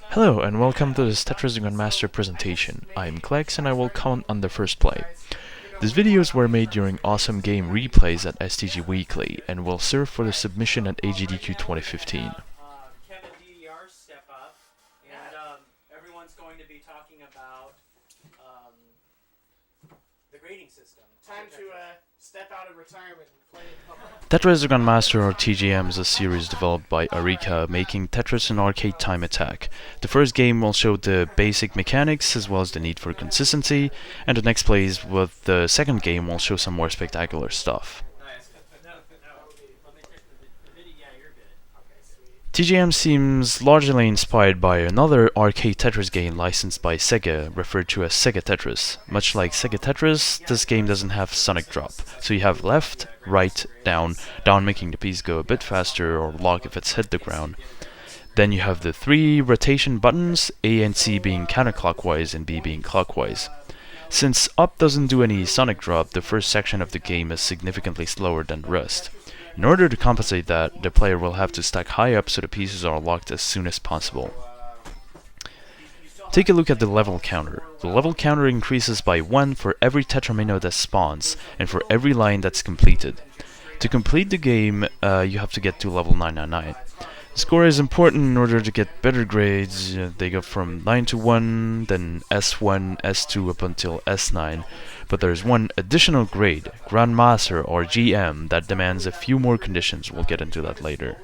Hello and welcome to this Tetris Grandmaster presentation. I am Klex and I will comment on the first play. These videos were made during awesome game replays at STGweekly and will serve for the submission at AGDQ 2015. KevinDDR step up, and everyone's going to be talking about the grading system. Time to step out of retirement and play in public. Tetris Grandmaster or TGM is a series developed by Arika, making Tetris an arcade time attack. The first game will show the basic mechanics as well as the need for consistency, and the next plays with the second game will show some more spectacular stuff. TGM seems largely inspired by another arcade Tetris game licensed by Sega, referred to as Sega Tetris. Much like Sega Tetris, this game doesn't have sonic drop, so you have left, right, down, down making the piece go a bit faster, or lock if it's hit the ground. Then you have the three rotation buttons, A and C being counterclockwise and B being clockwise. Since up doesn't do any sonic drop, the first section of the game is significantly slower than the rest. In order to compensate that, the player will have to stack high up so the pieces are locked as soon as possible. Take a look at the level counter. The level counter increases by 1 for every tetramino that spawns, and for every line that's completed. To complete the game, you have to get to level 999. The score is important in order to get better grades. They go from 9 to 1, then S1, S2 up until S9. But there's one additional grade, Grandmaster or GM, that demands a few more conditions. We'll get into that later.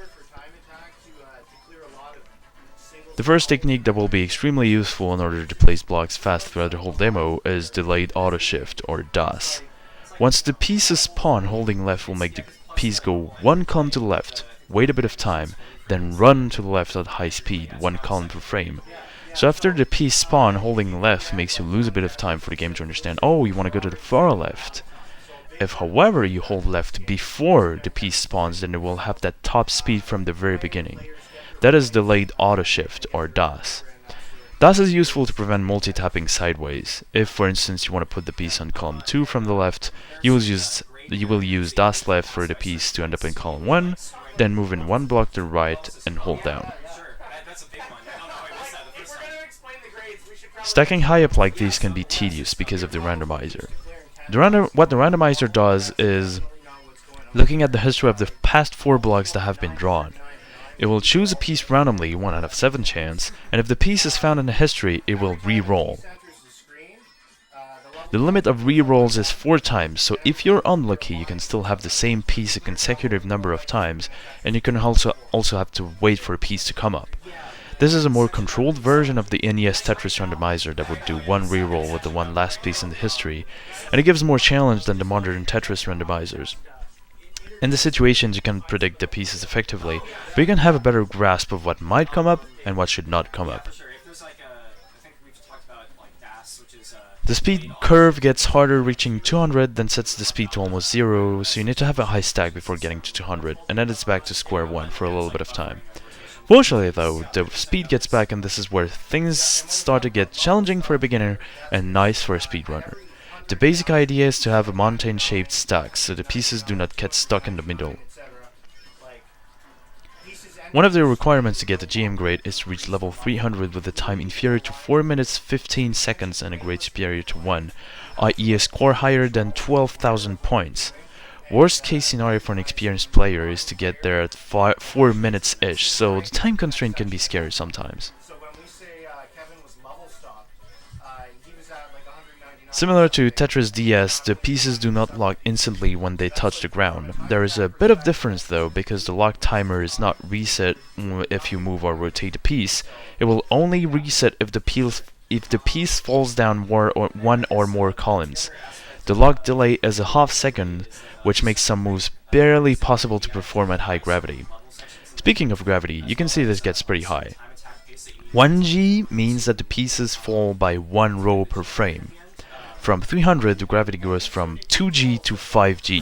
The first technique that will be extremely useful in order to place blocks fast throughout the whole demo is delayed auto shift, or DOS. Once the piece is spawned, holding left will make the piece go one column to the left, wait a bit of time, then run to the left at high speed, one column per frame. So after the piece spawn, holding left makes you lose a bit of time for the game to understand, oh, you want to go to the far left. If however you hold left before the piece spawns, then it will have that top speed from the very beginning. That is delayed auto shift, or DOS. DOS is useful to prevent multi-tapping sideways. If for instance you want to put the piece on column 2 from the left, you will use DOS left for the piece to end up in column 1, then move in one block to the right and hold down. Stacking high up like these can be tedious because of the randomizer. What the randomizer does is looking at the history of the past 4 blocks that have been drawn. It will choose a piece randomly, 1 out of 7 chance, and if the piece is found in the history, it will re-roll. The limit of re-rolls is 4 times, so if you're unlucky, you can still have the same piece a consecutive number of times, and you can also have to wait for a piece to come up. This is a more controlled version of the NES Tetris randomizer that would do 1 reroll with the one last piece in the history, and it gives more challenge than the modern Tetris randomizers. In the situations you can predict the pieces effectively, but you can have a better grasp of what might come up and what should not come up. The speed curve gets harder reaching 200, then sets the speed to almost 0, so you need to have a high stack before getting to 200, and then it's back to square 1 for a little bit of time. Fortunately though, the speed gets back and this is where things start to get challenging for a beginner and nice for a speedrunner. The basic idea is to have a mountain-shaped stack so the pieces do not get stuck in the middle. One of the requirements to get the GM grade is to reach level 300 with a time inferior to 4 minutes 15 seconds and a grade superior to 1, i.e. a score higher than 12,000 points. Worst case scenario for an experienced player is to get there at 4 minutes-ish, so the time constraint can be scary sometimes. Similar to Tetris DS, the pieces do not lock instantly when they touch the ground. There is a bit of difference though, because the lock timer is not reset if you move or rotate the piece. It will only reset if the piece falls down one or more columns. The lock delay is a half second, which makes some moves barely possible to perform at high gravity. Speaking of gravity, you can see this gets pretty high. 1G means that the pieces fall by 1 row per frame. From 300, the gravity goes from 2G to 5G.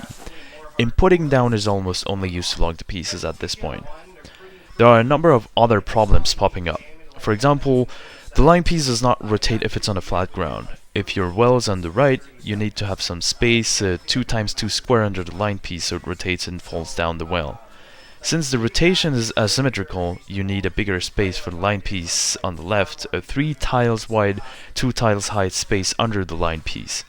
Inputting down is almost only used to lock the pieces at this point. There are a number of other problems popping up. For example, the line piece does not rotate if it's on a flat ground. If your well is on the right, you need to have some space, 2 times 2 square under the line piece so it rotates and falls down the well. Since the rotation is asymmetrical, you need a bigger space for the line piece on the left, a 3 tiles wide, 2 tiles high space under the line piece.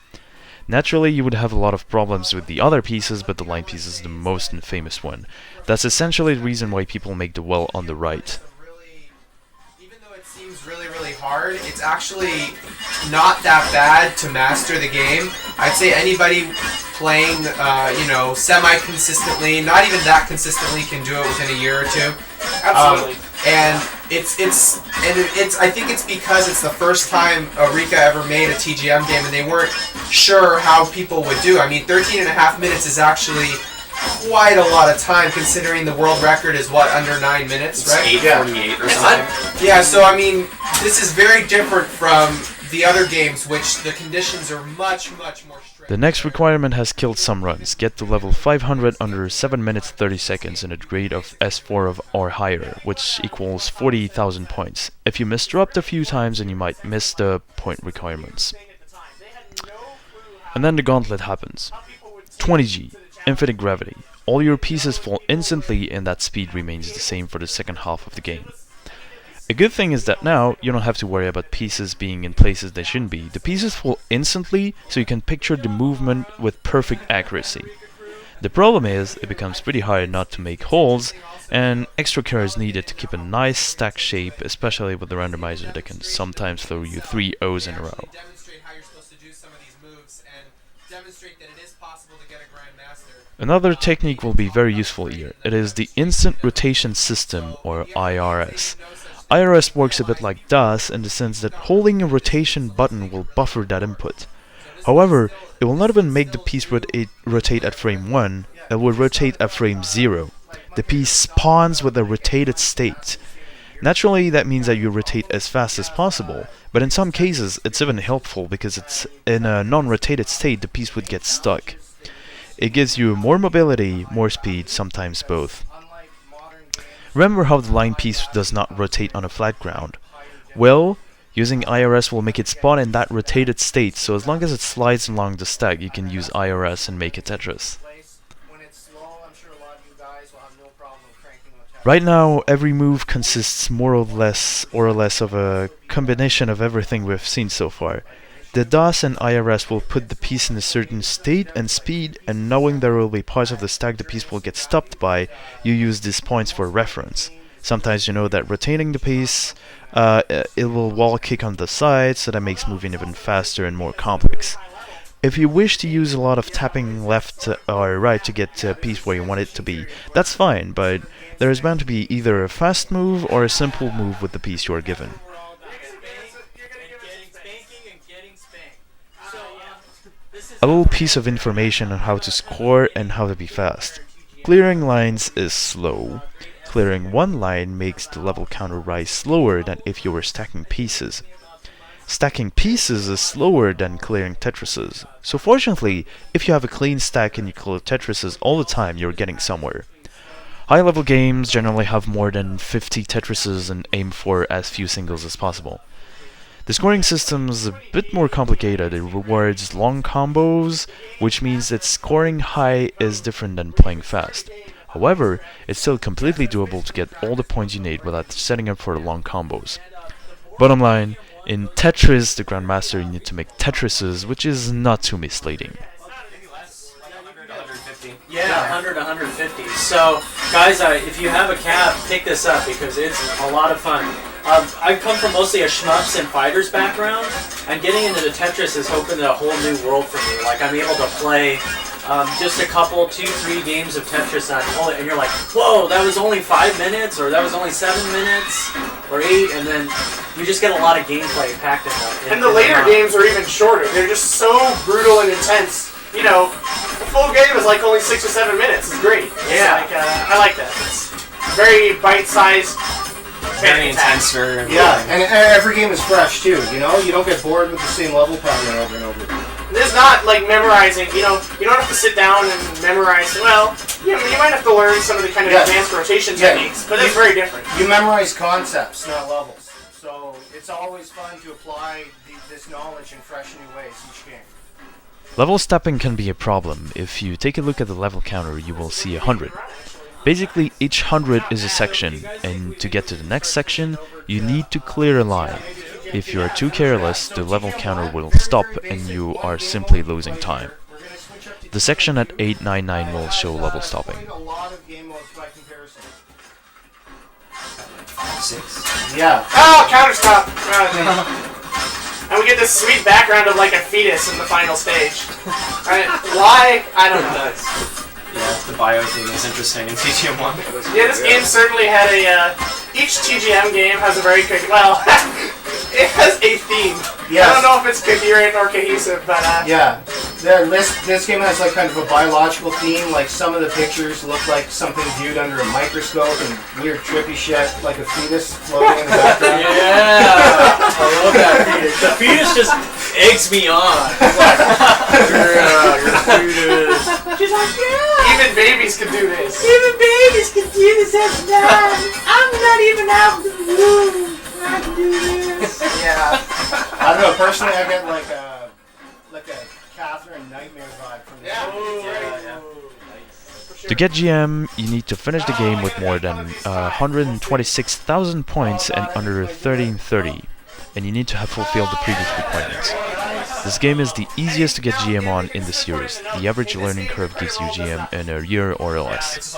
Naturally, you would have a lot of problems with the other pieces, but the line piece is the most famous one. That's essentially the reason why people make the well on the right. Even though it seems really hard, it's actually not that bad to master the game. I'd say anybody playing, semi-consistently, not even that consistently, can do it within a year or two. Absolutely. And I think it's because it's the first time Eureka ever made a TGM game, and they weren't sure how people would do. I mean, 13 and a half minutes is actually quite a lot of time, considering the world record is under 9 minutes, right? 8:48 or something. Yeah, so I mean, this is very different from the other games, which the conditions are much more strict. The next requirement has killed some runs. Get to level 500 under 7 minutes 30 seconds in a grade of S4 or higher, which equals 40,000 points. If you misdropped a few times, then you might miss the point requirements. And then the gauntlet happens. 20G, infinite gravity. All your pieces fall instantly and that speed remains the same for the second half of the game. A good thing is that now you don't have to worry about pieces being in places they shouldn't be. The pieces fall instantly, so you can picture the movement with perfect accuracy. The problem is, it becomes pretty hard not to make holes, and extra care is needed to keep a nice stack shape, especially with the randomizer that can sometimes throw you 3 O's in a row. Demonstrate how you're supposed to do some of these moves and demonstrate that it is possible to get a Grandmaster. Another technique will be very useful here. It is the Instant Rotation System, or IRS. IRS works a bit like DOS in the sense that holding a rotation button will buffer that input. However, it will not even make the piece rotate at frame 1, it will rotate at frame 0. The piece spawns with a rotated state. Naturally, that means that you rotate as fast as possible, but in some cases it's even helpful because it's in a non-rotated state the piece would get stuck. It gives you more mobility, more speed, sometimes both. Remember how the line piece does not rotate on a flat ground? Well, using IRS will make it spawn in that rotated state, so as long as it slides along the stack, you can use IRS and make a Tetris. Right now, every move consists more or less of a combination of everything we've seen so far. The DOS and IRS will put the piece in a certain state and speed, and knowing there will be parts of the stack the piece will get stopped by, you use these points for reference. Sometimes you know that rotating the piece, it will wall kick on the side, so that makes moving even faster and more complex. If you wish to use a lot of tapping left or right to get to a piece where you want it to be, that's fine, but there is bound to be either a fast move or a simple move with the piece you are given. A little piece of information on how to score and how to be fast. Clearing lines is slow. Clearing one line makes the level counter rise slower than if you were stacking pieces. Stacking pieces is slower than clearing Tetrises. So fortunately, if you have a clean stack and you clear Tetrises all the time, you're getting somewhere. High-level games generally have more than 50 Tetrises and aim for as few singles as possible. The scoring system is a bit more complicated. It rewards long combos, which means that scoring high is different than playing fast. However, it's still completely doable to get all the points you need without setting up for the long combos. Bottom line, in Tetris, the Grandmaster, you need to make Tetrises, which is not too misleading. Yeah, 100 to 150. So, guys, if you have a cap, pick this up because it's a lot of fun. I come from mostly a shmups and fighters background, and getting into the Tetris has opened a whole new world for me. Like, I'm able to play just a couple, 2-3 games of Tetris, and you're like, whoa, that was only 5 minutes, or that was only 7 minutes, or 8, and then you just get a lot of gameplay packed in that. And the later games are even shorter. They're just so brutal and intense. You know, a full game is like only 6 or 7 minutes. It's great. Yeah. It's like, I like that. It's very bite-sized. Very intense for yeah, and every game is fresh too, you know? You don't get bored with the same level pattern over and over. This is not like memorizing, you know, you don't have to sit down and memorize, well, you might have to learn some of the kind of advanced rotation techniques, but it's very different. You memorize concepts, not levels. So it's always fun to apply this knowledge in fresh new ways each game. Level stepping can be a problem. If you take a look at the level counter, you will see 100. Basically, each 100 is a section, and to get to the next section, you need to clear a line. If you are too careless, the level counter will stop and you are simply losing time. The section at 899 will show level stopping. Yeah. Oh, counter stop! And we get this sweet background of like a fetus in the final stage. Right? Why? I don't know. Yeah, the bio thing is interesting in TGM 1. Yeah, this game certainly had a. Each TGM game has a very well, it has a theme. Yes. I don't know if it's coherent or cohesive, but Yeah. This game has like kind of a biological theme. Like some of the pictures look like something viewed under a microscope and weird trippy shit, like a fetus floating in the background. Yeah, I love that fetus. The fetus just eggs me on. Yeah, your fetus. she's like, yeah. Even babies can do this. Even babies can do this as well. I'm not even out of the womb. I can do this. Yeah. I don't know. Personally, I get like a Catherine nightmare vibe from this. To get GM, you need to finish the game with more than 126,000 points and under 1330, and you need to have fulfilled the previous requirements. This game is the easiest to get GM on in the series. The average learning curve gives you GM in a year or less.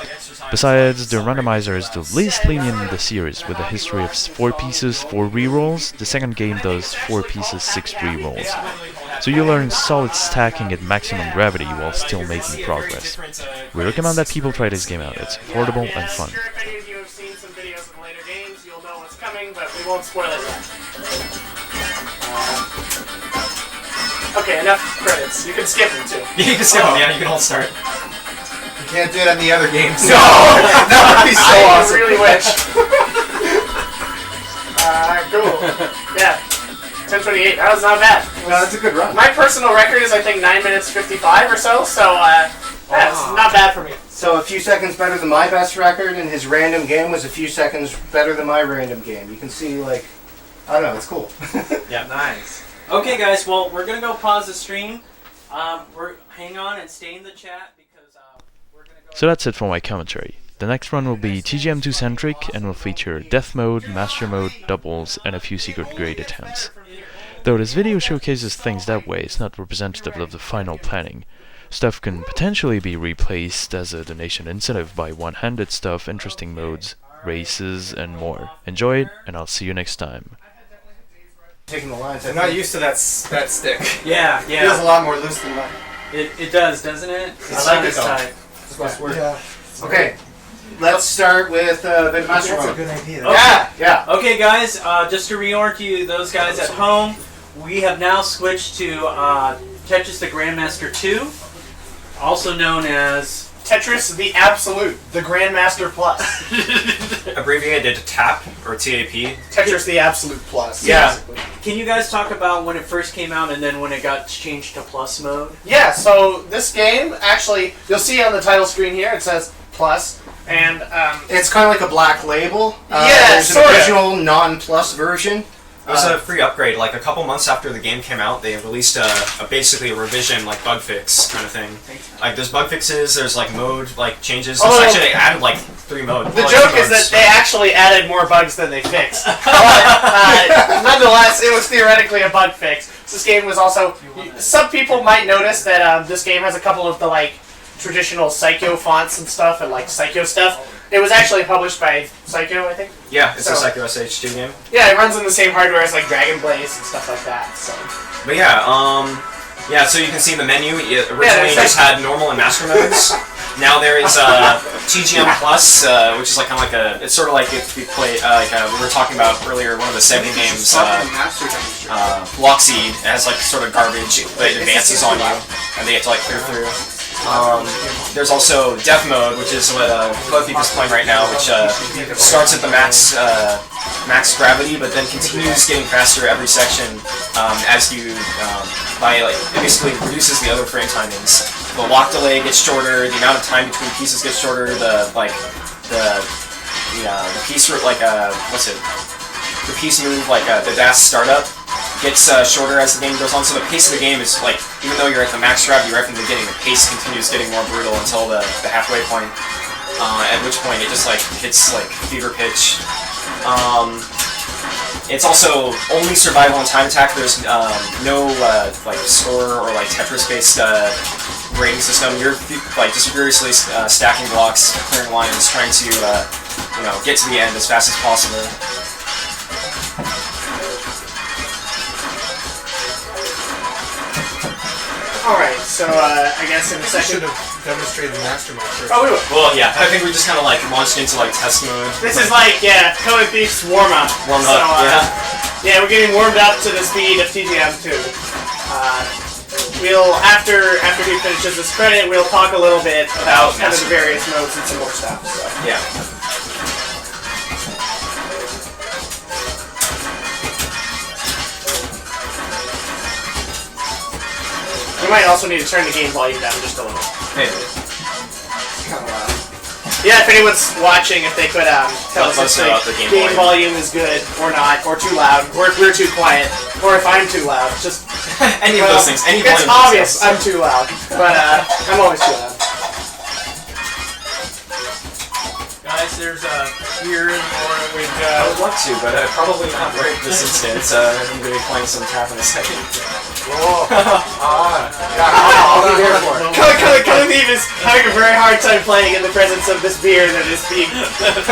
Besides, the randomizer is the least lenient in the series, with a history of 4 pieces, 4 rerolls. The second game does 4 pieces, 6 rerolls. So you learn solid stacking at maximum gravity while still making progress. We recommend that people try this game out. It's affordable and fun. If any of you have seen some videos of the later games, you'll know what's coming, but we won't spoil it yet. Okay, enough credits. You can skip them too. You can skip them, yeah, you can all start. You can't do that in the other games. No! That would be so I awesome. really wish. Cool. Yeah. 10:28. That was not bad. No, that's a good run. My personal record is I think 9 minutes 55 or so. So that's not bad for me. So a few seconds better than my best record, and his random game was a few seconds better than my random game. You can see, like, I don't know, it's cool. Yeah, nice. Okay, guys. Well, we're gonna go pause the stream. Hang on and stay in the chat because we're gonna go. So that's it for my commentary. The next run will be TGM2 centric and will feature Death Mode, Master Mode, Doubles, and a few secret grade attempts. Though this video showcases things that way, it's not representative of the final planning. Stuff can potentially be replaced as a donation incentive by one-handed stuff, interesting modes, races, and more. Enjoy it, and I'll see you next time. Taking the lines. I'm not used to that stick. Yeah, It feels a lot more loose than mine. It does, doesn't it? It's I like like this a- type. It's supposed to work. Okay, let's start with a bit of Master That's a Mode. good idea. Okay. Yeah. Okay, guys. Just to reorient you, those guys at home, we have now switched to Tetris the Grandmaster 2, also known as Tetris the Absolute, the Grandmaster Plus. Abbreviated TAP, or TAP. Tetris the Absolute Plus. Yeah. basically. Can you guys talk about when it first came out and then when it got changed to Plus mode? Yeah, so this game, actually, you'll see on the title screen here, it says Plus, and It's kind of like a black label. Yeah, There's an sorta. original non-plus version. It was a free upgrade. Like a couple months after the game came out, they released basically a revision, like bug fix kind of thing. Like there's bug fixes, there's like mode like changes. There's Although- actually they added like 3 modes. the like, joke 3 is that modes. they actually added more bugs than they fixed. But, nonetheless, it was theoretically a bug fix. This game was also... Some people might notice that this game has a couple of the like traditional Psycho fonts and stuff, and like Psycho stuff. It was actually published by Psycho, I think. Yeah, it's a So- Psycho SH2 game. Yeah, it runs on the same hardware as like Dragon Blaze and stuff like that. So But yeah, yeah. So you can see the menu. It originally there's just had normal and master modes. Now there is TGM Plus, which is like kind of like a. It's sort of like if we play like we were talking about earlier. One of the Sega games, Lockseed, it has like sort of garbage that advances on you, and they have to like clear through. There's also Death Mode, which is what Frenetiq is playing right now, which starts at the max gravity, but then continues getting faster every section as you by like it basically reduces the other frame timings. The lock delay gets shorter, the amount of time between pieces gets shorter. The piece what's it? The piece move the dash startup gets shorter as the game goes on, so the pace of the game is like, even though you're at the max gravity right from the beginning, the pace continues getting more brutal until the halfway point. at which point it just like hits like fever pitch. It's also only survival and time attack. There's no like score or like Tetris-based rating system. You're like just furiously stacking blocks, clearing lines, trying to you know, get to the end as fast as possible. Alright, so I guess in a We second. should have demonstrated Mastermind first. Oh, we will. Well, yeah, I think we just kind of like launched into like test mode. This is like, yeah, Code of Thieves warm up. Warm So, up, yeah. Yeah, we're getting warmed up to the speed of TGM 2. We'll, after he finishes this credit, we'll talk a little bit about kind of the various modes and some more stuff. So. Yeah. We might also need to turn the game volume down just a little. Maybe. Kind of loud. Yeah, if anyone's watching, if they could tell Let us us if know the about the game volume is good or not, or too loud, or if we're too quiet, or if I'm too loud. Just Any of those things. Any it's volume obvious things. I'm too loud, but I'm always too loud. Guys, there's a beer in more with I would love to, but probably not right this instant. I'm going to be playing some tap in a second. I'll be there for it. Code of Thieves is having a very hard time playing in the presence of this beer that is being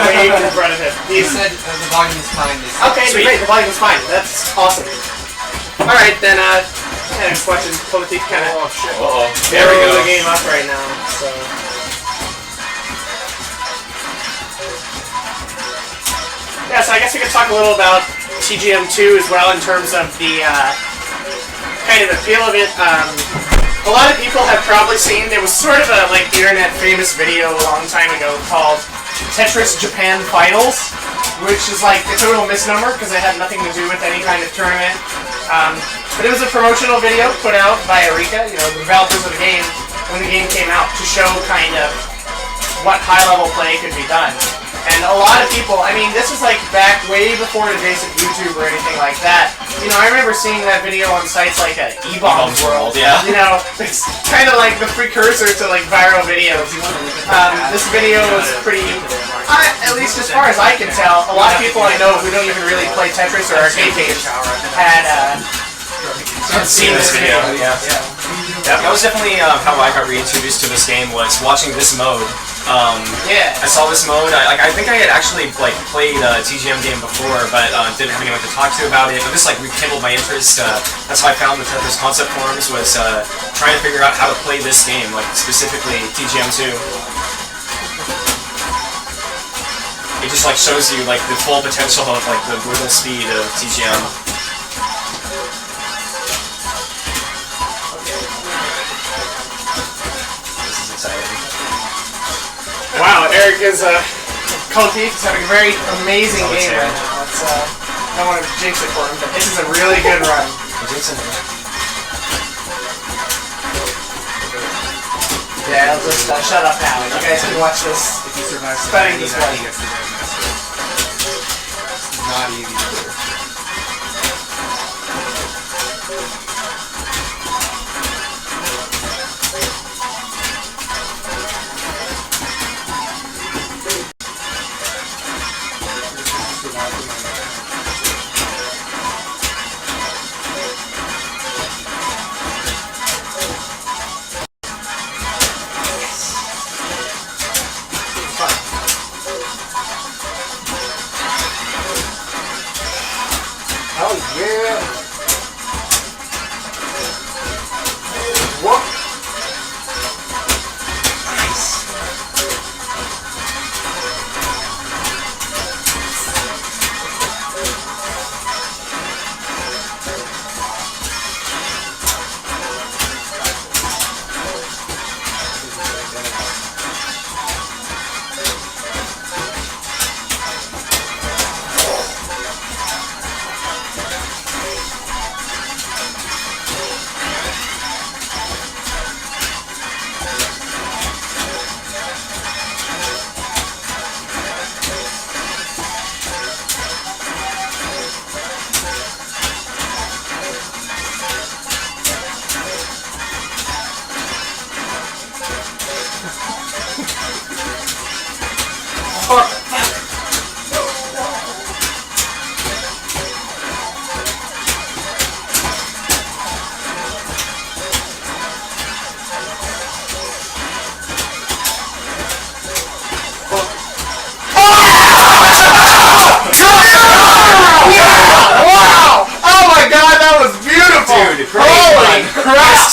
waved in front of him. He He's said the volume is fine. okay, Sweet. great. The volume is fine. That's awesome. All right, then. I'm just watching Code of Thieves kind of Uh-oh. There we blow go. the game up right now. So. Yeah, so I guess we could talk a little about TGM 2 as well in terms of the kind of the feel of it. A lot of people have probably seen, there was sort of a like internet famous video a long time ago called Tetris Japan Finals, which is like a total misnomer because it had nothing to do with any kind of tournament. But it was a promotional video put out by Eureka, you know, the developers of the game, when the game came out, to show kind of what high-level play could be done. And a lot of people, I mean, this was like back way before the days of YouTube or anything like that. You know, I remember seeing that video on sites like E-Bombs World. Yeah. You know, it's kind of like the precursor to like viral videos. This video was pretty, at least as far as I can tell, a lot of people I know who don't even really play Tetris or arcade games had Seen this video, yeah. That was definitely how I got reintroduced to this game, was watching this mode. yeah. I saw this mode. I think I had actually like played a TGM game before, but didn't have anyone to talk to about it. But this like rekindled my interest. That's how I found the Tetris concept forums, was trying to figure out how to play this game, like specifically TGM 2. It just like shows you like the full potential of like the brutal speed of TGM. This is exciting. Wow, Eric is Code of Thieves is having a very amazing Oh, it's game him. right now. It's I don't want to jinx it for him, but this is a really good run. Yeah, I'll just shut up now. You guys can watch this. If he survives Studying this one. he gets the Grandmaster. It's not easy to do. Oh yeah. What?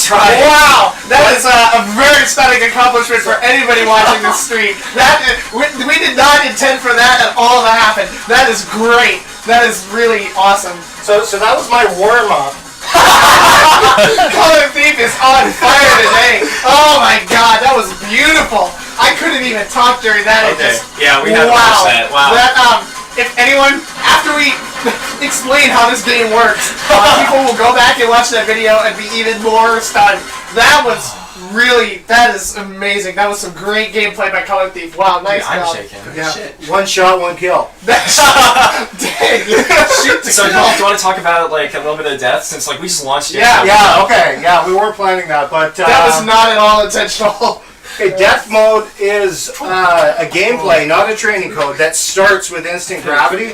That's right. Wow, that is a very stunning accomplishment for anybody watching this stream. We did not intend for that at all to happen. That is great. That is really awesome. So that was my warm-up. Color Thief is on fire today. Oh my god, that was beautiful. I couldn't even talk during that. Okay. Yeah, we had to watch that. Wow. If anyone, after we explain how this game works, people will go back and watch that video and be even more stunned. That is amazing. That was some great gameplay by Color Thief. Wow, nice Dude, I'm job. shaking. Yeah. One shot, one kill. Dang, shoot to So do kill. you want to talk about like a little bit of death since like we just launched it? Yeah. Yeah, okay. Yeah, we weren't planning that, but That was not at all intentional. okay, death mode is a gameplay, not a training code, that starts with instant gravity.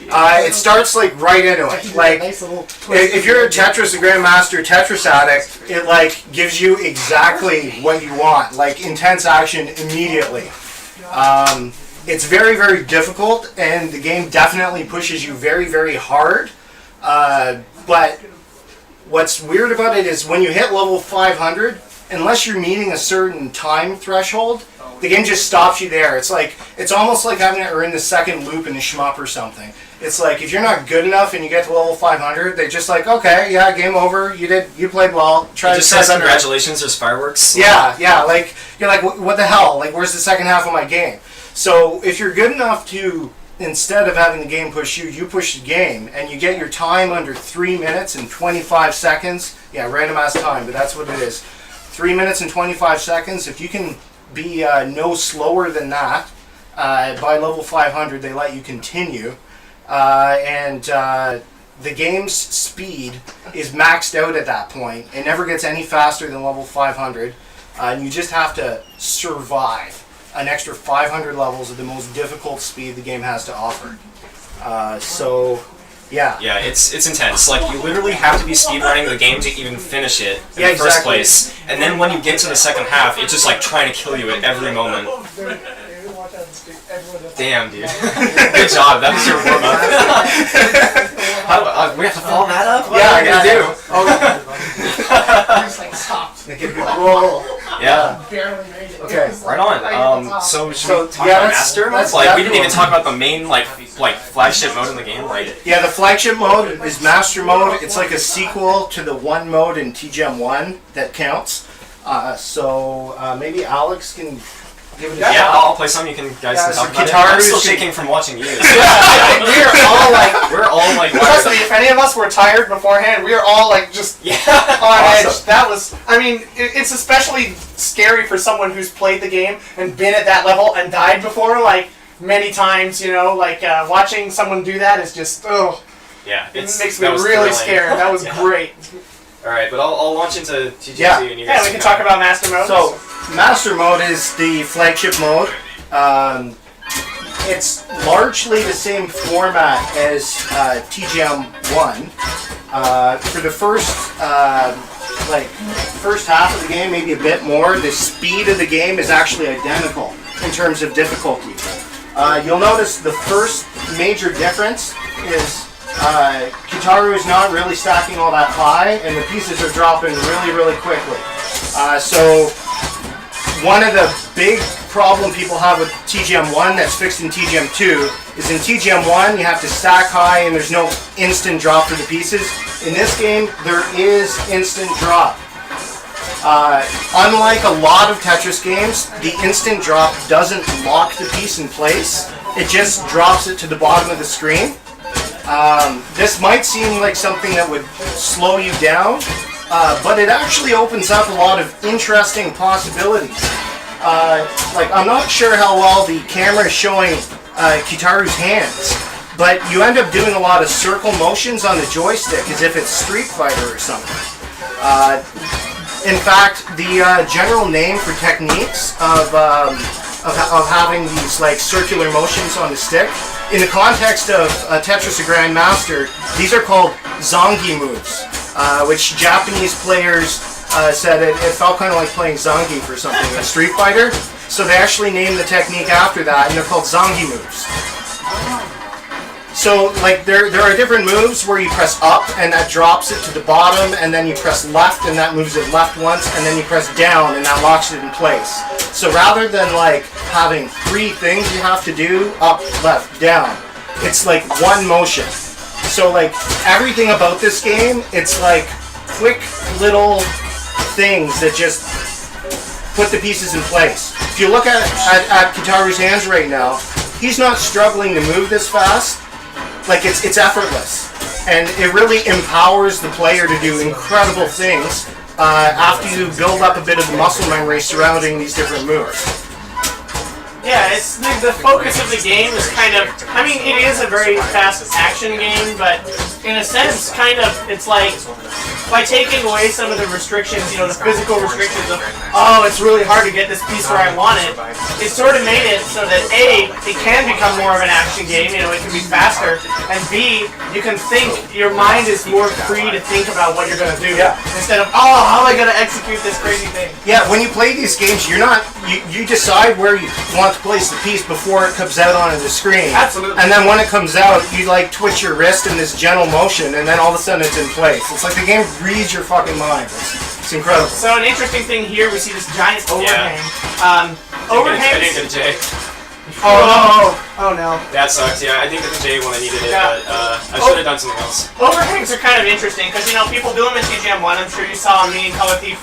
It starts like right into it. Like if you're a Tetris, a Grandmaster Tetris addict, it like gives you exactly what you want, like intense action immediately. It's very, very difficult, and the game definitely pushes you very, very hard. But what's weird about it is when you hit level 500, unless you're meeting a certain time threshold, the game just stops you there. It's almost like having to earn the second loop in a shmup or something. It's like if you're not good enough and you get to level 500, they're just like, okay, yeah, game over. You played well. Try It to just says 700. congratulations. There's fireworks. Yeah. Like you're like, what the hell? Like, where's the second half of my game? So if you're good enough to, instead of having the game push you, you push the game, and you get your time under 3 minutes and 25 seconds. Yeah, random ass time, but that's what it is. 3 minutes and 25 seconds. If you can be no slower than that, by level 500, they let you continue. The game's speed is maxed out at that point. It never gets any faster than level 500. And you just have to survive an extra 500 levels of the most difficult speed the game has to offer. Yeah. Yeah, it's intense. Like you literally have to be speedrunning the game to even finish it in the first exactly. place. And then when you get to the second half, it's just like trying to kill you at every moment. Damn, dude. Good job. That was your warm up. We have to follow that up? What are we gonna do? Roll. Yeah. Okay. Right on. So should we talk yeah, about that's Master? that's Like we didn't even definitely- talk about the main like flagship mode in the game. Like Yeah, the flagship mode is Master Mode. It's like a sequel to the one mode in TGM 1 that counts. Maybe Alex can give it a yeah, shot. I'll play some. You guys can so talk about it. Kitaru I'm still is- shaking from watching you. We're all like, trust me, if any of us were tired beforehand, we are all like just on edge. That was, I mean, it's especially scary for someone who's played the game and been at that level and died before, like many times. You know, like watching someone do that is just Yeah, it makes me really scared. That was great. All right, but I'll launch into TGM Yeah. and you guys Yeah, we can talk about Master Mode. So, Master Mode is the flagship mode. It's largely the same format as TGM 1. For the first half of the game, maybe a bit more, the speed of the game is actually identical in terms of difficulty. You'll notice the first major difference is Kitaru is not really stacking all that high, and the pieces are dropping really, really quickly. So one of the big problem people have with TGM 1 that's fixed in TGM 2 is in TGM 1 you have to stack high and there's no instant drop for the pieces. In this game, there is instant drop. Unlike a lot of Tetris games, the instant drop doesn't lock the piece in place. It just drops it to the bottom of the screen. This might seem like something that would slow you down, but it actually opens up a lot of interesting possibilities. I'm not sure how well the camera is showing Kitaru's hands, but you end up doing a lot of circle motions on the joystick as if it's Street Fighter or something. In fact, the general name for techniques of having these like circular motions on the stick, in the context of Tetris a Grandmaster, these are called zongi moves, which Japanese players said it felt kind of like playing zongi for something in Street Fighter, so they actually named the technique after that, and they're called zongi moves. So, like, there are different moves where you press up and that drops it to the bottom, and then you press left and that moves it left once, and then you press down and that locks it in place. So rather than, like, having 3 things you have to do, up, left, down, it's like one motion. So, like, everything about this game, it's like quick little things that just put the pieces in place. If you look at Kitaru's hands right now, he's not struggling to move this fast. Like, it's effortless. And it really empowers the player to do incredible things after you build up a bit of muscle memory surrounding these different moves. Yeah, it's the focus of the game is kind of, I mean, it is a very fast action game, but in a sense, kind of, it's like, by taking away some of the restrictions, you know, the physical restrictions of, oh, it's really hard to get this piece where I want it, it sort of made it so that A, it can become more of an action game, you know, it can be faster, and B, you can think, your mind is more free to think about what you're going to do, instead of, oh, how am I going to execute this crazy thing? Yeah, when you play these games, you're not, you decide where you want to place the piece before it comes out onto the screen. Absolutely. And then when it comes out, you like twitch your wrist in this gentle motion, and then all of a sudden it's in place. It's like the game reads your fucking mind. It's incredible. So an interesting thing here, we see this giant overhang. I Overhangs. didn't get a J. Oh no. That sucks. Yeah, I didn't get the J when I needed it, Yeah. but I should have done something else. Overhangs are kind of interesting because, you know, people do them in TGM 1. I'm sure you saw me and Color Thief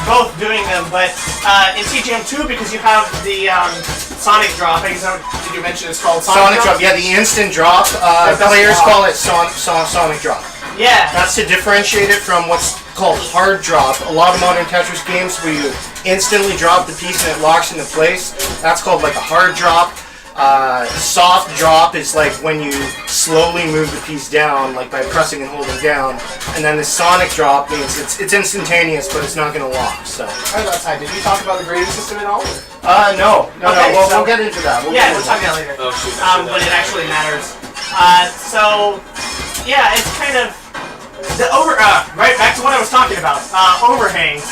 both doing them, but in TGM 2, because you have the Sonic drop, I guess, did you mention it's called Sonic drop? Yeah, the instant drop. Players call it Sonic drop. Yeah. That's to differentiate it from what's called hard drop. A lot of modern Tetris games where you instantly drop the piece and it locks into place. That's called like a hard drop. Soft drop is like when you slowly move the piece down, like by pressing and holding down. And then the sonic drop means it's instantaneous, but it's not going to lock. So. I was outside. Did you talk about the grading system at all? No. Okay, We'll get into that. We'll talk about that later. Oh, shoot, but it actually matters. So, yeah, it's kind of right back to what I was talking about. Overhangs.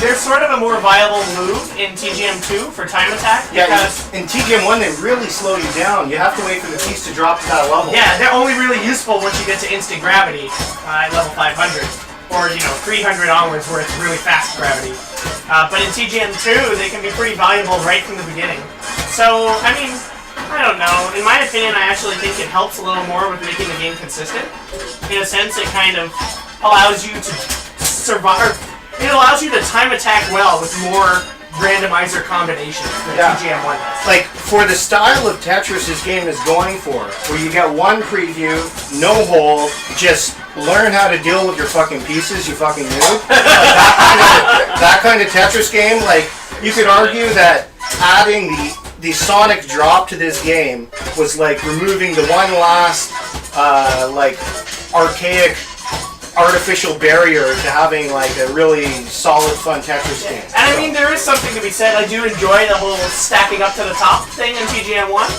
They're sort of a more viable move in TGM 2 for time attack. Because in TGM 1 they really slow you down. You have to wait for the piece to drop to that level. yeah, they're only really useful once you get to instant gravity at level 500. Or, 300 onwards where it's really fast gravity. But in TGM 2, they can be pretty valuable right from the beginning. So, I mean, I don't know. In my opinion, I actually think it helps a little more with making the game consistent. In a sense, it kind of allows you to survive. It allows you to time attack well with more randomizer combinations than TGM 1 does. Like, for the style of Tetris this game is going for, where you get one preview, no hole, just learn how to deal with your fucking pieces, you fucking noob. Like, that kind of Tetris game, like, you could argue that adding the sonic drop to this game was like removing the one last, like, archaic artificial barrier to having like a really solid, fun Tetris game. And I mean, there is something to be said. I do enjoy the whole stacking up to the top thing in TGM 1.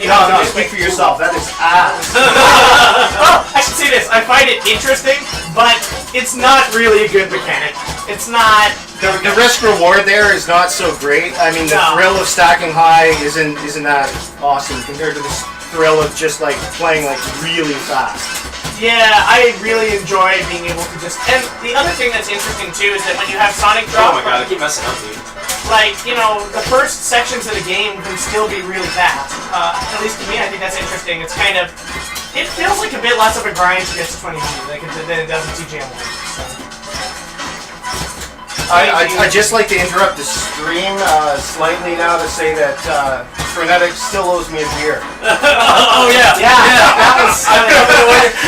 No, speak for yourself. That is ass. Oh, I should say this. I find it interesting, but it's not really a good mechanic. It's not. The risk reward there is not so great. I mean, the thrill of stacking high isn't that awesome compared to the thrill of just like playing like really fast. Yeah, I really enjoy being able to just... And the other thing that's interesting, too, is that when you have Sonic Drop... Oh my god, I keep messing up, dude. Like, the first sections of the game can still be really fast. At least to me, I think that's interesting. It's kind of... It feels like a bit less of a grind to get to 20G than it does in TGM 1. So. I'd just like to interrupt the stream slightly now to say that Frenetiq still owes me a beer. Oh yeah. That was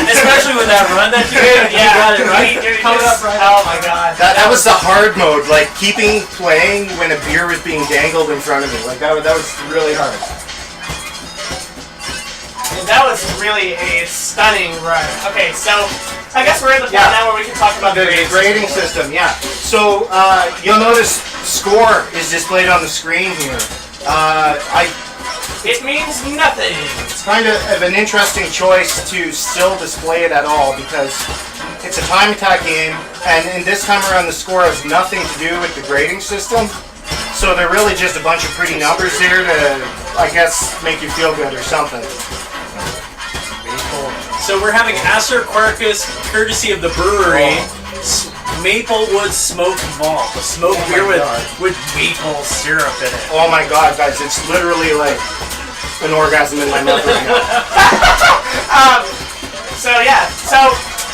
especially with that run that you gave. You got it right. Coming up right. Oh my god. That was the hard mode, like keeping playing when a beer was being dangled in front of me. Like that was really hard. That was really a stunning run. Okay, so I guess we're in the part now where we can talk about the grading system. Yeah. So you'll notice score is displayed on the screen here. It means nothing. It's kind of an interesting choice to still display it at all because it's a time attack game, and in this time around the score has nothing to do with the grading system. So they're really just a bunch of pretty numbers here to, I guess, make you feel good or something. So we're having Acer Quercus, courtesy of the brewery, Maplewood Smoked Malt. A smoked beer with maple syrup in it. Oh my god, guys, it's literally like an orgasm in my mouth right now. So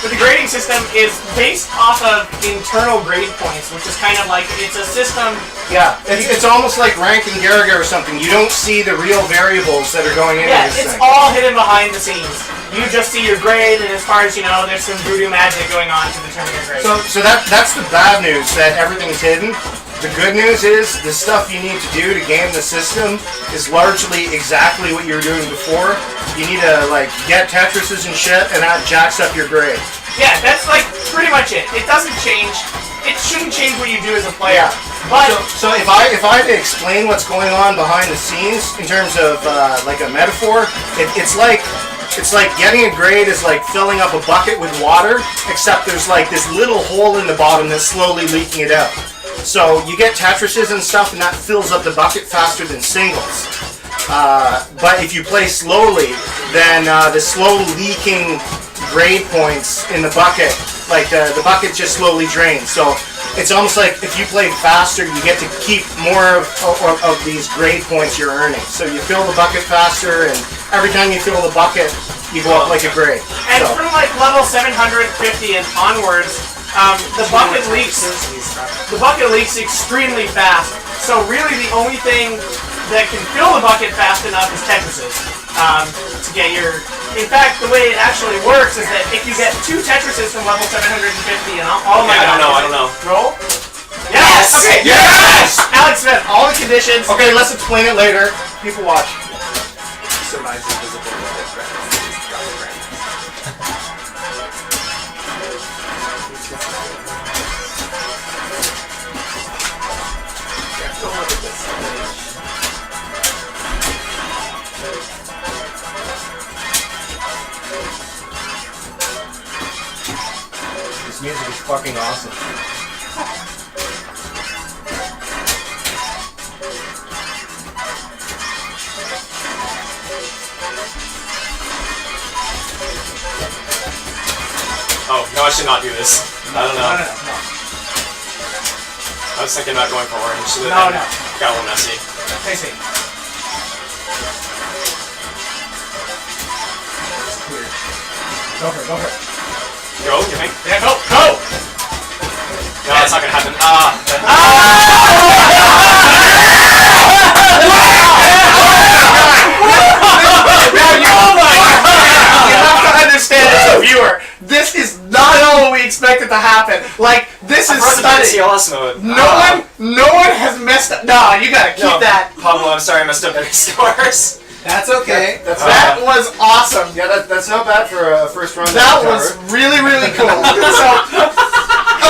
the grading system is based off of internal grade points, which is kind of like, it's a system. Yeah, it's almost like ranking Gallagher or something. You don't see the real variables that are going into this It's thing. all hidden behind the scenes. You just see your grade, and as far as you know, there's some voodoo magic going on to determine your grade. So that's the bad news, that everything's hidden. The good news is the stuff you need to do to game the system is largely exactly what you were doing before. You need to like get Tetrises and shit, and that jacks up your grade. Yeah, that's like pretty much it. It doesn't change. It shouldn't change what you do as a player. But So if I had to explain what's going on behind the scenes in terms of like a metaphor, it's like getting a grade is like filling up a bucket with water, except there's like this little hole in the bottom that's slowly leaking it out. So you get Tetrises and stuff, and that fills up the bucket faster than singles. But if you play slowly, then the slow leaking grade points in the bucket, like the bucket just slowly drains. So it's almost like if you play faster, you get to keep more of these grade points you're earning. So you fill the bucket faster, and every time you fill the bucket, you go up like a grade. And from like level 750 and onwards, the bucket leaks. The bucket leaks extremely fast. So really, the only thing that can fill the bucket fast enough is Tetrises to get your. In fact, the way it actually works is that if you get 2 Tetrises from level 750 and all my I don't know. Roll. Yes. Okay. Yes! Alex Smith, all the conditions. Okay, let's explain it later. People watch. Survives invisible with it. This music is fucking awesome. Oh, no, I should not do this. I don't know. No. I was thinking about going for orange, so No. that got a little messy. I see. Go for it. Go, you think? Yeah, go. No, that's not gonna happen. You have to understand as a viewer, this is not all we expected to happen. Like, this is stunning. TLS mode. No one has messed up. No, you gotta keep that. Pablo, I'm sorry I messed up any scores. That's okay. That was awesome. Yeah, that's not bad for a first run. That was really cool. So,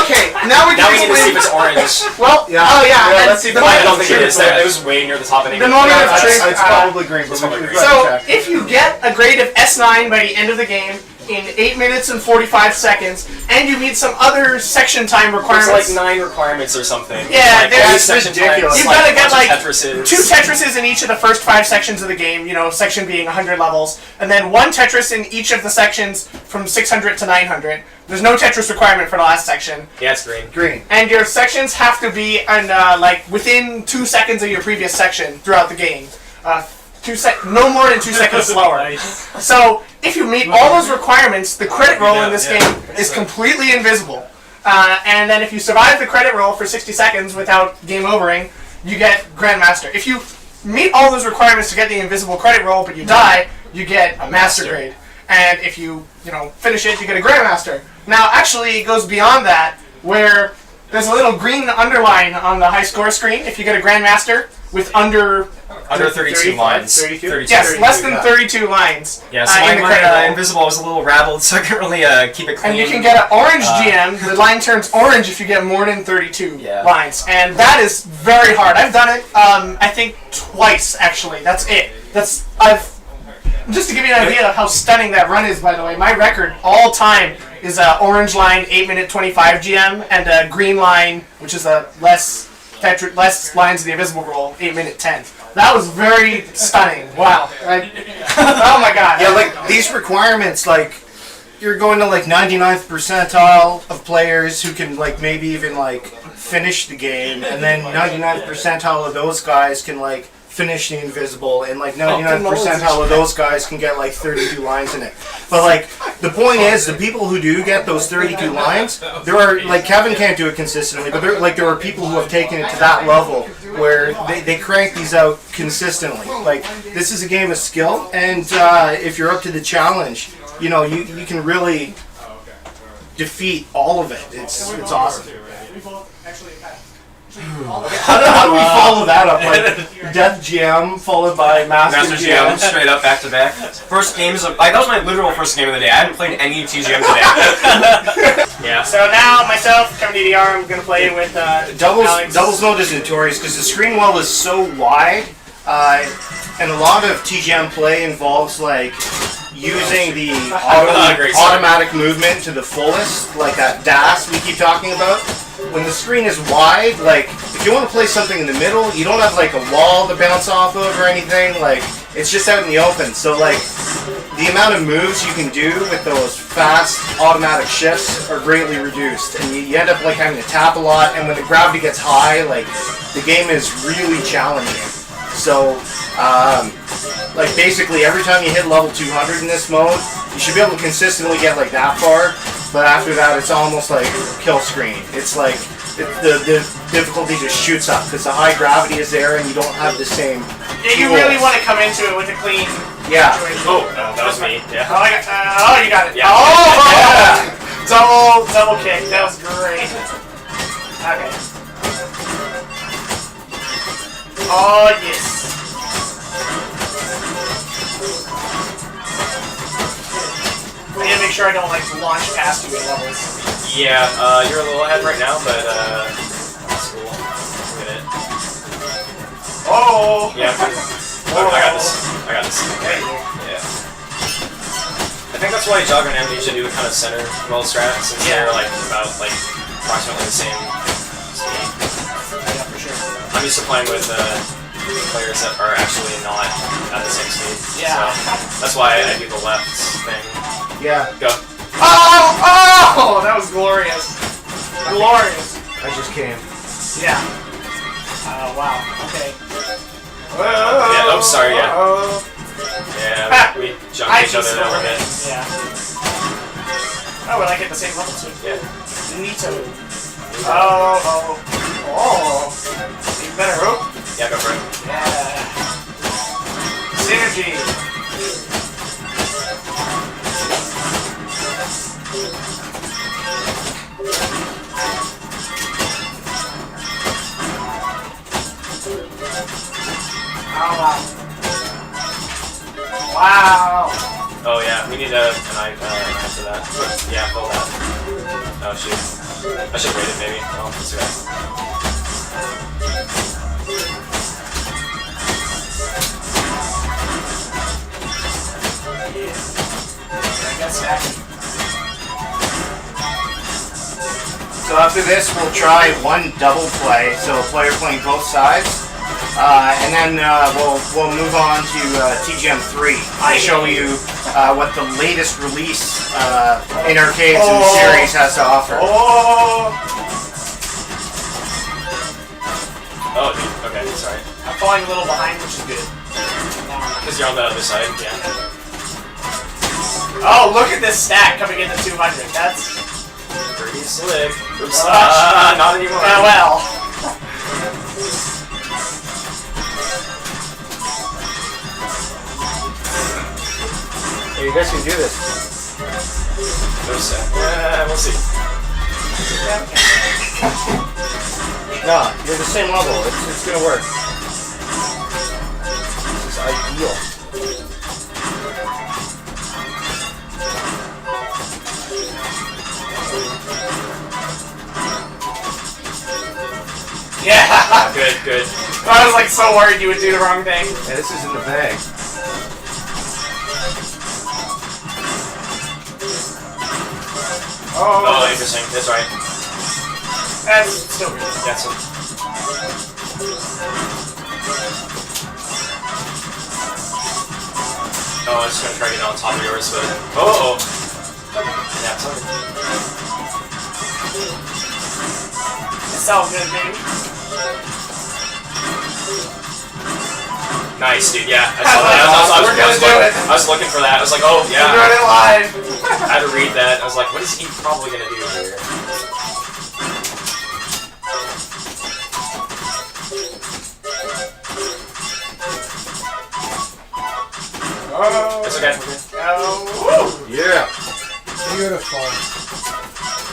okay, now we can Now we need to see if it's explain. orange. Well, Yeah, let's see if I don't think it is. It was way near the top anyway. The moment of It's truth. probably green, but probably we've green. got So, to check. if you get a grade of S9 by the end of the game in 8 minutes and 45 seconds, and you meet some other section time There's requirements, like 9 requirements or something. Yeah, like, there's- all these section ridiculous. times, You've gotta a get, bunch of like, Tetrises. 2 Tetrises in each of the first 5 sections of the game, section being 100 levels, and then 1 Tetris in each of the sections from 600 to 900. There's no Tetris requirement for the last section. Yeah, it's green. Green. And your sections have to be within 2 seconds of your previous section throughout the game. No more than 2 seconds slower. So if you meet all those requirements, the credit roll in this game is completely invisible. And then if you survive the credit roll for 60 seconds without game overing, you get Grandmaster. If you meet all those requirements to get the invisible credit roll, but you die, you get a Master grade. And if you finish it, you get a Grandmaster. Now, actually, it goes beyond that, where there's a little green underline on the high score screen if you get a Grandmaster with under 32 lines. 32? Yes, less than 32 lines. Yeah, so in the my credit roll. invisible was a little rabbled, so I couldn't really keep it clean. And you can get an orange GM. The line turns orange if you get more than 32 lines, and that is very hard. I've done it, I think twice actually. That's it. Just to give you an idea of how stunning that run is, by the way, my record all time is a orange line 8-minute 25 GM and a green line, which is a less lines of the invisible roll, 8-minute 10. That was very stunning. Wow. Oh my god. Yeah, like these requirements, like you're going to like 99th percentile of players who can like maybe even like finish the game, and then 99th percentile of those guys can like finish the invisible, and like 99th percentile of those guys can get like 32 lines in it. But like the point is, the people who do get those 32 lines, there are like Kevin can't do it consistently, but there are people who have taken it to that level where they crank these out consistently. Like this is a game of skill, and if you're up to the challenge, you know you can really defeat all of it. It's awesome. How do we follow that up? Like Death GM followed by Master GM, straight up back to back. First game is that was my literal first game of the day. I hadn't played any TGM today. Yeah. So now myself, KevinDDR, I'm gonna play with Doubles mode is notorious because the screen wall is so wide, and a lot of TGM play involves like using the automatic movement to the fullest, like that dash we keep talking about. When the screen is wide, like, if you want to play something in the middle, you don't have, like, a wall to bounce off of or anything, like, it's just out in the open. So, like, the amount of moves you can do with those fast automatic shifts are greatly reduced. And you end up, like, having to tap a lot, and when the gravity gets high, like, the game is really challenging. So, like, basically, every time you hit level 200 in this mode, you should be able to consistently get, like, that far. But after that, it's almost like kill screen. It's like the difficulty just shoots up because the high gravity is there and you don't have the same. Yeah, you really want to come into it with a clean. Yeah. Situation. Oh, no, that was me. Yeah. Oh, you got it. Yeah. Oh, yeah. Double kick. That was great. Okay. Oh yes. I need to make sure I don't like launch past you in levels. Yeah, you're a little ahead right now, but that's cool. Look at it. Oh! Yeah, I got this. Okay. Yeah. I think that's why Jogger and Amnesia do the kind of center roll strat, since they're like about like approximately the same speed. Yeah, for sure. I'm used to playing with players that are actually not at the same speed. Yeah. So that's why I do the left thing. Yeah. Go. Oh! That was glorious. Glorious. I just came. Yeah. Wow. Okay. Yeah, oh, sorry, yeah. Yeah, we jumped each other a little bit. Yeah. Oh, well, I get the same level too. Yeah. Neato. Oh. Even better. Oh. Yeah, go for it. Yeah. Synergy. Wow. Oh yeah, we need a knife after that. Yeah, pull that. Oh shoot. I should have waited maybe. Oh, that's okay. I guess that. So after this, we'll try one double play, so a player playing both sides. And then we'll move on to TGM 3 to show you what the latest release in arcades and the series has to offer. Oh, dude. Okay, sorry. I'm falling a little behind, which is good. Because you're on the other side, yeah. Oh, look at this stack coming into 200. That's pretty slick. Oops. Not anymore. Well. Hey, you guys can do this. Yeah, we'll see. No, you're the same level. It's gonna work. This is ideal. Yeah. Good. I was like so worried you would do the wrong thing. Yeah, this is in the bag. Oh, interesting. That's right. That's still good. That's it. Oh, I was just gonna try to get on top of yours, but Yeah, sorry. It's all good, baby. Nice, dude. Yeah, I saw that. I was looking for that. I was like, oh yeah. We're doing it live. I had to read that. I was like, what is he probably gonna do here? Oh. It's okay. Oh. Yeah. Beautiful.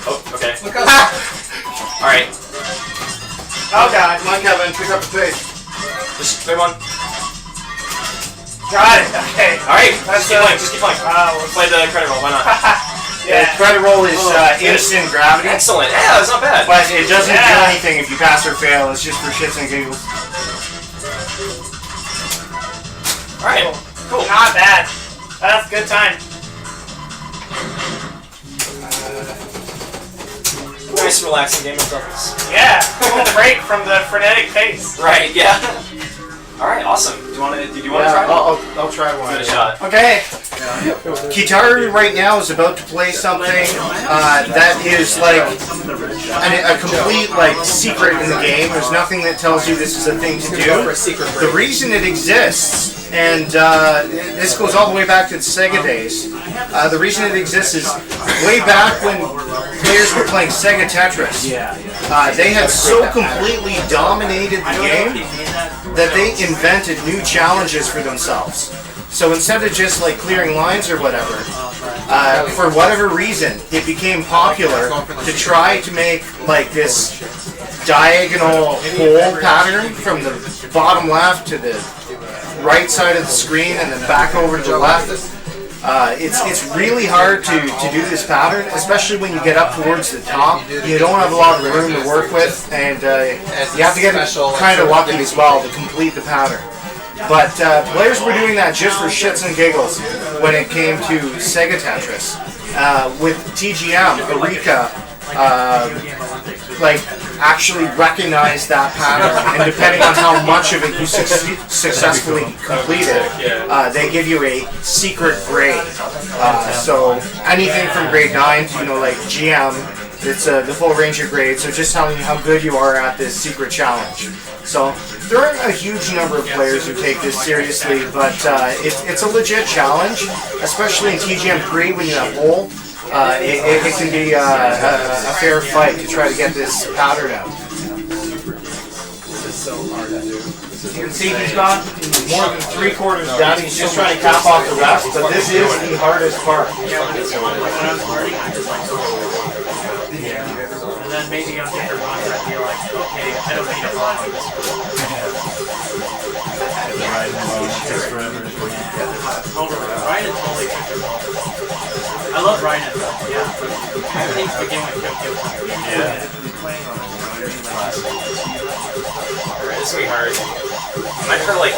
Oh, okay. Look how Alright. Oh god. Come on, Kevin, pick up the pace. Just clear one. Got it. Okay. Alright, That's just keep playing. Just keep playing. We'll Play the credit roll. Why not? The credit roll is instant gravity, Excellent. Yeah, that's not bad. but it doesn't do Yeah. anything if you pass or fail. It's just for shits and giggles. Alright. Cool. Not bad. That's a good time. Nice, relaxing game of doubles. Yeah. Cool break from the frenetic pace. Right. Yeah. All right. Awesome. Do you want to? Did you want to try? I'll try one. Give it a shot. Okay. Kitaru right now is about to play something that is like a complete like secret in the game. There's nothing that tells you this is a thing to do. The reason it exists, and this goes all the way back to the Sega days. The reason it exists is way back when players were playing Sega Tetris. They had so completely dominated the game that they invented new challenges for themselves. So instead of just like clearing lines or whatever, for whatever reason, it became popular to try to make like this diagonal hole pattern from the bottom left to the right side of the screen and then back over to the left. It's really hard to do this pattern, especially when you get up towards the top. You don't have a lot of room to work with, and you have to get kind of lucky as well to complete the pattern. But players were doing that just for shits and giggles when it came to Sega Tetris. With TGM, Eureka, like actually recognized that pattern, and depending on how much of it you successfully completed, they give you a secret grade. So anything from grade 9 to like GM, it's the full range of grades. So just telling you how good you are at this secret challenge. So there aren't a huge number of players who take this seriously, but it's a legit challenge, especially in TGM 3 when you have hole. It can be a fair fight to try to get this pattern out. You can see he's got more than 3/4 done. He's just trying to cap off the rest, but this is the hardest part. And then maybe on different ones I'd be like, okay, I don't need a block on this Ryan totally took the role. I love Ryan, yeah. I think the game went Yeah. Alright, this will be hard. I might try to like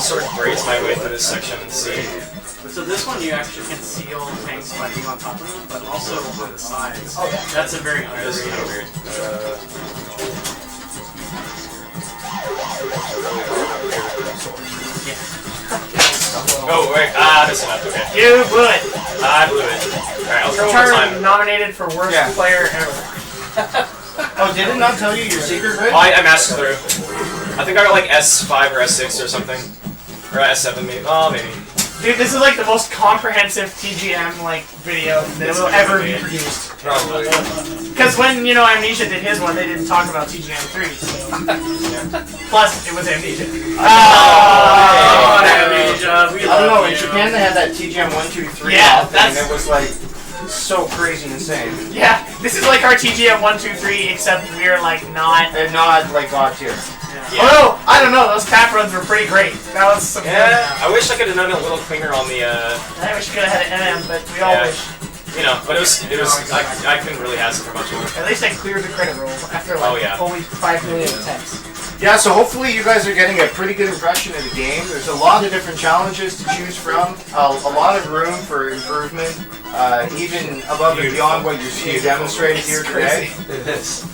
sort of brace my way through this section and see. So this one you actually can seal tanks by being on top of them, but also on the sides. That's a very This is kind of weird. Oh wait, this is not okay. You blew it. I blew it. Alright, I'll throw one more time. Turn nominated for worst player ever. Oh, did it not tell you your secret grade? Oh, I matched through. I think I got like S5 or S6 or something. Or S7 maybe. Oh, maybe. Dude, this is like the most comprehensive TGM like video that will ever be produced. Probably. Because when Amnesia did his one, they didn't talk about TGM 3. So. Plus, it was Amnesia. Oh, Amnesia. We I don't know. love In you. Japan, they had that TGM 1, 2, 3 Yeah, thing, that's- and it was like so crazy insane. Yeah, this is like our TGM 1, 2, 3, except we're like not. And not like God tier. Yeah. Oh, I don't know. Those tap runs were pretty great. That was some Yeah, I wish I could have done it a little cleaner on the, I wish we could have had an MM, but we all Yeah. wish. you know, but it was, I couldn't really ask for much more. At least I cleared the credit roll after like Oh, yeah. only 5 million attempts. Yeah, so hopefully you guys are getting a pretty good impression of the game. There's a lot of different challenges to choose from, a lot of room for improvement, even above and beyond what you're seeing demonstrated here today. It is.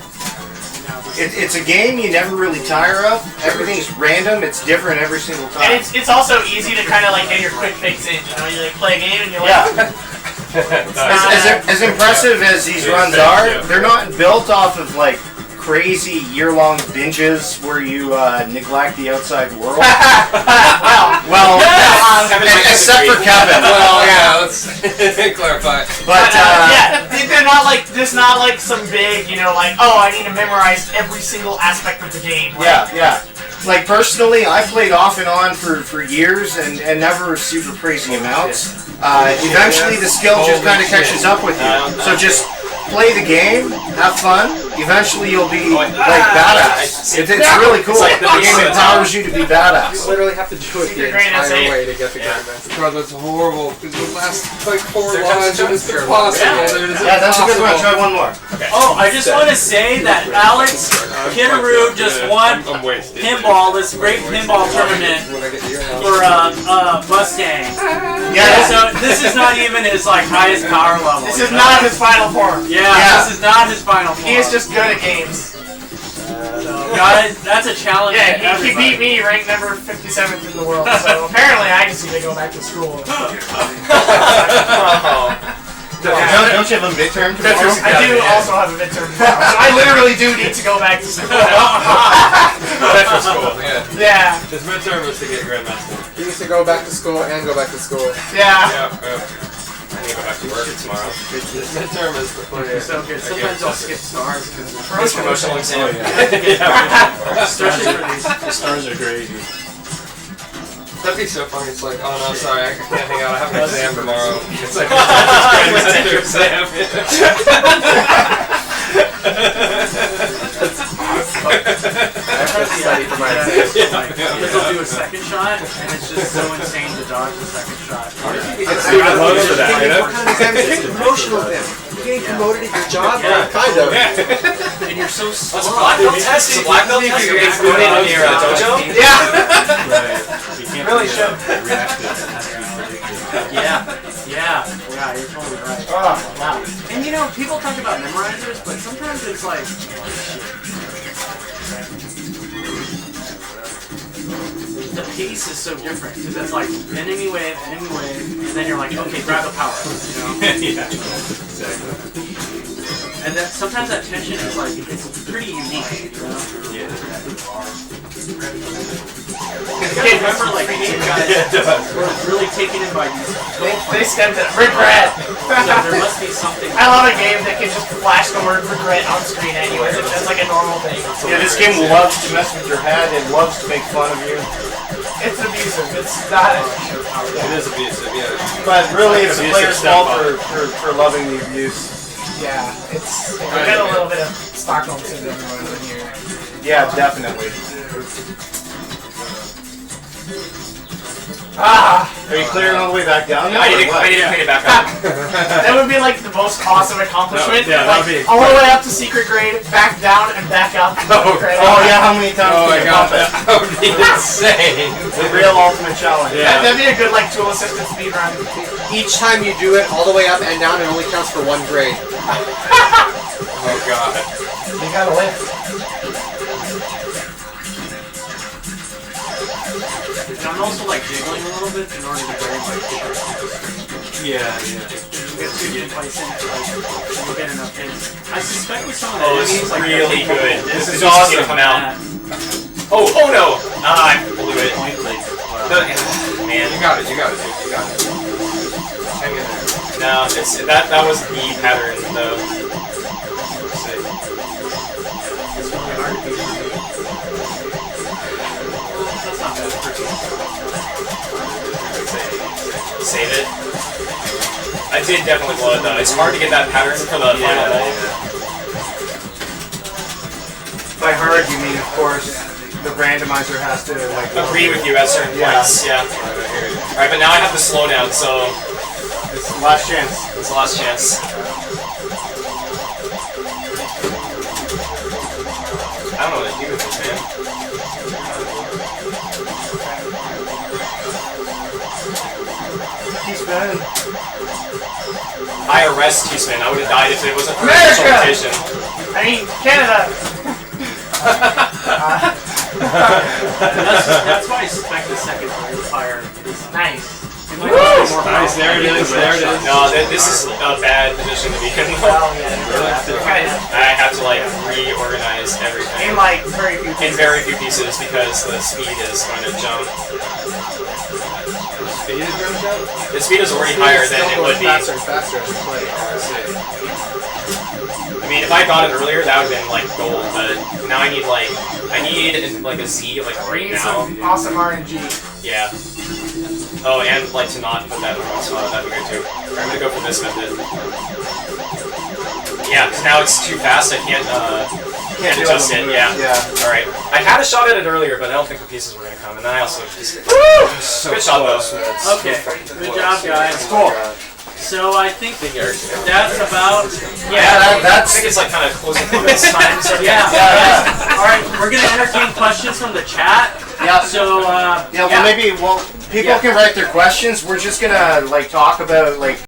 It's a game you never really tire of. Everything's random. It's different every single time. And it's also easy to kind of like get your quick fix in. You like play a game and you're like, As impressive as these runs are, they're not built off of like crazy year-long binges where you neglect the outside world. well, except for Kevin. Well, yeah, let's clarify. But yeah, they're not like not like some big, like, oh, I need to memorize every single aspect of the game. Like, yeah. Like personally, I played off and on for years and never super crazy amounts. Eventually, the skill just kind of catches up with you. So just play the game, have fun. Eventually, you'll be like badass. It's really cool. The game empowers you to be badass. You literally have to do it the entire way to get the Grandmaster. God, that's horrible. Because the last like 4 lines are just impossible. Yeah, that's a good one. Try one more. Oh, I just want to say that Alex Kitaru just won pinball, this great pinball tournament for Mustang. Yeah. So this is not even his like highest power level. this is not his final form. Yeah, this is not his final form. He is just good at games. Guys, that's a challenge. Yeah, he beat me, ranked number 57th in the world. So apparently, I just need to go back to school. Don't you have a midterm tomorrow? I do also have a midterm tomorrow. So I literally do need to go back to school. Metro school, Yeah. His midterm was to get Grandmaster. He needs to go back to school and go back to school. Yeah. I need to go back to work tomorrow. His midterm is the play. So good. Sometimes I'll skip stars because It's promotional exam. especially for these. The stars are great. That'd be so funny. It's like, oh no, sorry, I can't hang out. I have an exam tomorrow. It's like Grandmaster exam. That's awesome. I try to study for my exam. Because I'll do a second shot, and it's just so insane to dodge the second shot. I love that. What kind of exam is it? Promotional then. You're getting promoted at your job? Yeah. Kind of. And you're so slow. What's a black belt test? It's a black belt test. You're getting promoted in your dojo? Yeah. Really should. Yeah, you're totally right. Oh, wow. And people talk about memorizers, but sometimes it's like, the pace is so different because it's like enemy wave, and then you're like, okay, grab a power, Yeah, exactly. And then sometimes that tension is like, it's pretty unique, I remember like game guys were really taken in by these. They stemmed it. Regret. There must be something. I love a game that can just flash the word regret on screen anyways. It's just like a normal thing. Yeah, this game loves to mess with your head. It loves to make fun of you. It's abusive. It's not. It is abusive, yeah. But really, it's the player's fault for loving the abuse. Yeah, it's. We got a little bit of Stockholm syndrome going on here. Yeah, definitely. Ah, Are you clearing all the way back down now? I need or what? to clean it back up. that would be like the most awesome accomplishment. Yeah, like, that'd be all the way up to secret grade, back down and back up. Oh yeah, how many times Oh can my you god, bump it? that would be insane. The real ultimate challenge. Yeah. That'd be a good like tool assisted speedrun. Each time you do it all the way up and down, it only counts for 1 grade. Oh god. You gotta live. I'm also like jiggling a little bit in order to grab my kicker. Yeah. You get too complacent, like you get enough hits. I suspect with some of the Oh, this enemies, is like really good. This is awesome. Come out. Oh no! Ah, I blew it. Man, You got it, dude. You got it. Hang in there. no, that was the pattern though. It's really hard to beat. That's not bad. Save it. I did definitely blow it though. It's hard to get that pattern for the final ball. By hard, you mean, of course, the randomizer has to like Agree with you at certain points, yeah. Alright, but now I have to slow down, so It's the last chance. it's the last chance. I don't know what to do with this, man. T-spin. I arrest T-Spin. I would have died if it wasn't for America! teleportation. I mean, Canada. That's why I suspect the second fire is Nice. Nice, there it is, there it is. No, this is a bad position to be in. I have to like reorganize everything In like very few in very few pieces because the speed is going to jump. Speed is going to jump? The speed is already higher than it would be. Faster and faster as you play. I mean, if I got it earlier, that would have been like gold. But now I need like a Z like right now. Some awesome RNG. Yeah. Oh, and like to not put that in the wrong spot. That'd be good too. I'm gonna go for this method. Yeah, because now it's too fast. I can't adjust it. Yeah. All right. I had a shot at it earlier, but I don't think the pieces were gonna come. And then I also just. Good shot though. Okay, good job, guys. Cool. So I think that's about Yeah, I that's. think it's like kind of closing comments time. So yeah. Yeah, All right, we're gonna entertain questions from the chat. Yeah. So Yeah, well, maybe people can write their questions. We're just gonna like talk about like